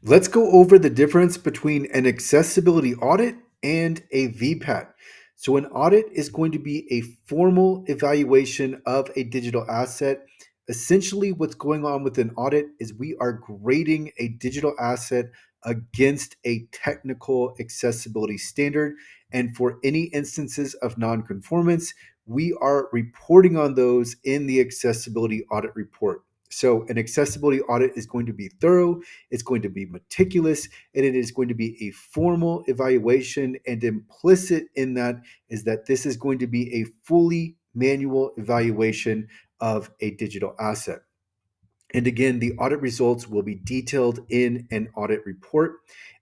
Let's go over the difference between an accessibility audit and a VPAT. So, an audit is going to be a formal evaluation of a digital asset. Essentially, what's going on with an audit is we are grading a digital asset against a technical accessibility standard. And for any instances of non-conformance, we are reporting on those in the accessibility audit report. So, an accessibility audit is going to be thorough, it's going to be meticulous, and it is going to be a formal evaluation. And implicit in that is that this is going to be a fully manual evaluation of a digital asset. And again, the audit results will be detailed in an audit report.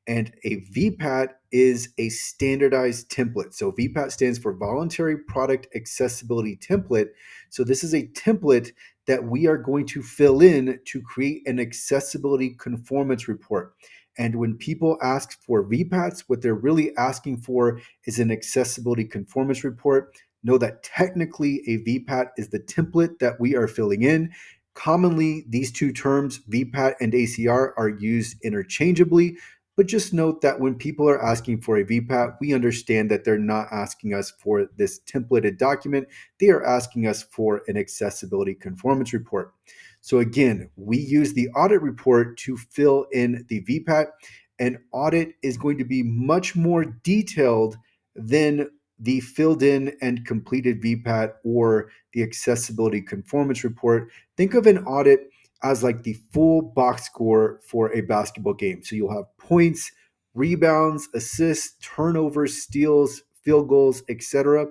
And a VPAT is a standardized template. So VPAT stands for Voluntary Product Accessibility Template. So this is a template that we are going to fill in to create an accessibility conformance report. And when people ask for VPATs, what they're really asking for is an accessibility conformance report. Know that technically a VPAT is the template that we are filling in. Commonly, these two terms, VPAT and ACR, are used interchangeably, but just note that when people are asking for a VPAT, we understand that they're not asking us for this templated document. They are asking us for an accessibility conformance report. So again, we use the audit report to fill in the VPAT. An audit is going to be much more detailed than the filled in and completed VPAT or the accessibility conformance report. Think of an audit as like the full box score for a basketball game. So you'll have points, rebounds, assists, turnovers, steals, field goals, etc.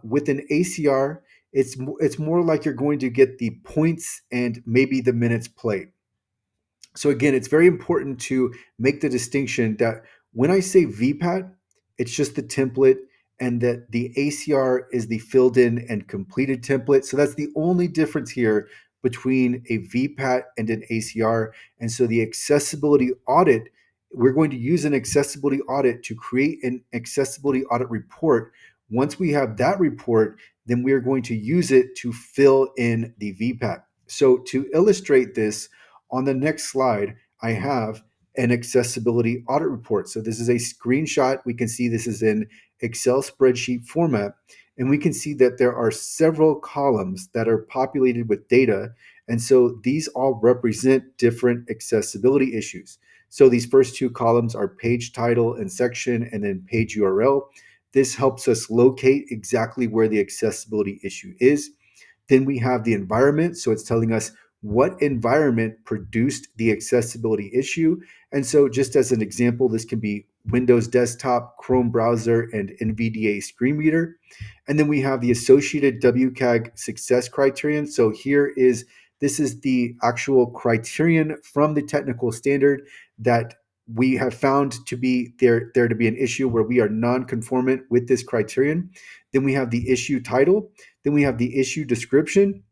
With an ACR, it's more like you're going to get the points and maybe the minutes played. So again, it's very important to make the distinction that when I say VPAT, it's just the template, and that the ACR is the filled in and completed template. So that's the only difference here between a VPAT and an ACR. And so the accessibility audit, we're going to use an accessibility audit to create an accessibility audit report. Once we have that report, then we are going to use it to fill in the VPAT. So to illustrate this, on the next slide, I have an accessibility audit report. So this is a screenshot. We can see this is in Excel spreadsheet format. And we can see that there are several columns that are populated with data. And so these all represent different accessibility issues. So these first two columns are page title and section, and then page URL. This helps us locate exactly where the accessibility issue is. Then we have the environment. So it's telling us what environment produced the accessibility issue. And so just as an example, this can be Windows desktop, Chrome browser, and NVDA screen reader. And then we have the associated WCAG success criterion. So this is the actual criterion from the technical standard that we have found to be there to be an issue where we are non-conformant with this criterion. Then we have the issue title. Then we have the issue description.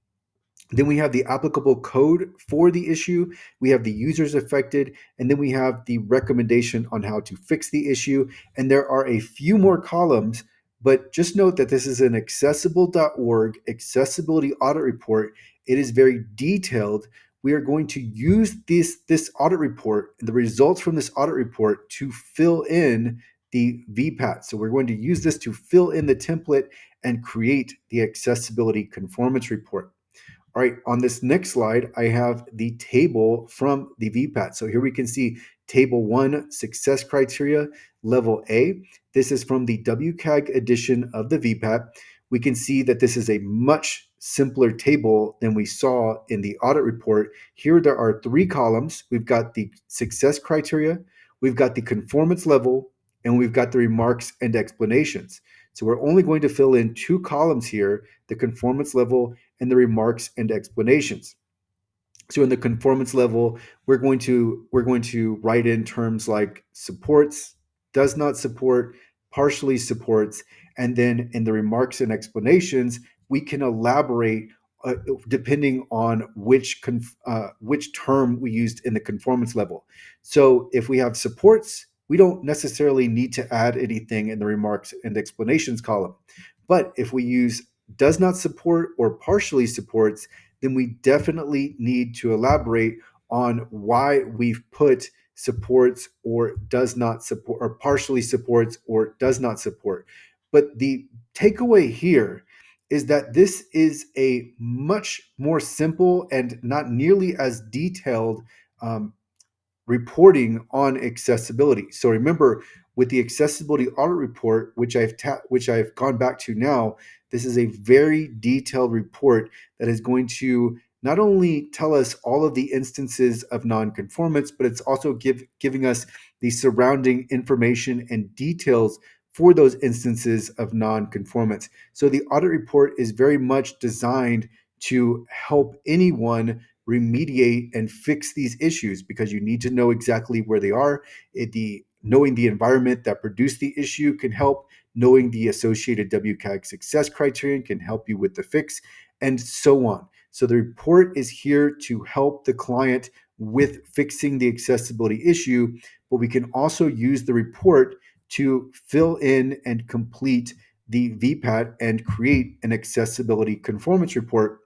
Then we have the applicable code for the issue. We have the users affected, and then we have the recommendation on how to fix the issue. And there are a few more columns, but just note that this is an accessible.org accessibility audit report. It is very detailed. We are going to use this audit report and the results from this audit report to fill in the VPAT. So we're going to use this to fill in the template and create the accessibility conformance report. All right, on this next slide, I have the table from the VPAT. So here we can see table 1, success criteria, level A. This is from the WCAG edition of the VPAT. We can see that this is a much simpler table than we saw in the audit report. Here there are 3 columns. We've got the success criteria, we've got the conformance level, and we've got the remarks and explanations. So we're only going to fill in 2 columns here, the conformance level and the remarks and explanations. So in the conformance level, we're going to write in terms like supports, does not support, partially supports, and then in the remarks and explanations, we can elaborate depending on which term we used in the conformance level. So if we have supports, we don't necessarily need to add anything in the remarks and explanations column. But if we use does not support or partially supports, then we definitely need to elaborate on why we've put supports or does not support, or partially supports or does not support. But the takeaway here is that this is a much more simple and not nearly as detailed reporting on accessibility. So remember, with the accessibility audit report, which I've gone back to now, this is a very detailed report that is going to not only tell us all of the instances of nonconformance, but it's also giving us the surrounding information and details for those instances of nonconformance. So the audit report is very much designed to help anyone remediate and fix these issues, because you need to know exactly where they are. Knowing the environment that produced the issue can help. Knowing the associated WCAG success criterion can help you with the fix, and so on. So the report is here to help the client with fixing the accessibility issue, but we can also use the report to fill in and complete the VPAT and create an accessibility conformance report.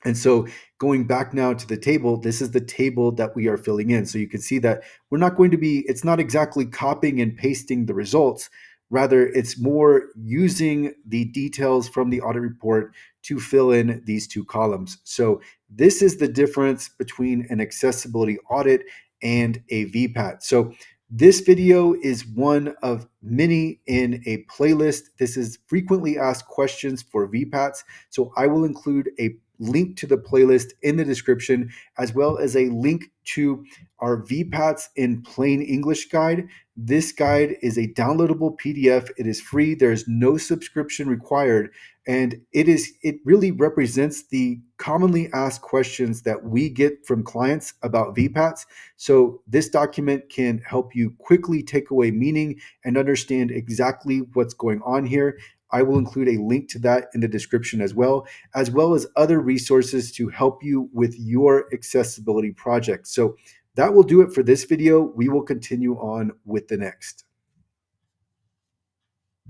And so going back now to the table, this is the table that we are filling in. So you can see that it's not exactly copying and pasting the results. Rather, it's more using the details from the audit report to fill in these two columns. So this is the difference between an accessibility audit and a VPAT. So this video is one of many in a playlist. This is frequently asked questions for VPATs. So I will include a link to the playlist in the description, as well as a link to our VPATs in plain English guide. This guide is a downloadable PDF. It is free. There's no subscription required. And it really represents the commonly asked questions that we get from clients about VPATs. So this document can help you quickly take away meaning and understand exactly what's going on here. I will include a link to that in the description as well as other resources to help you with your accessibility project. So that will do it for this video. We will continue on with the next.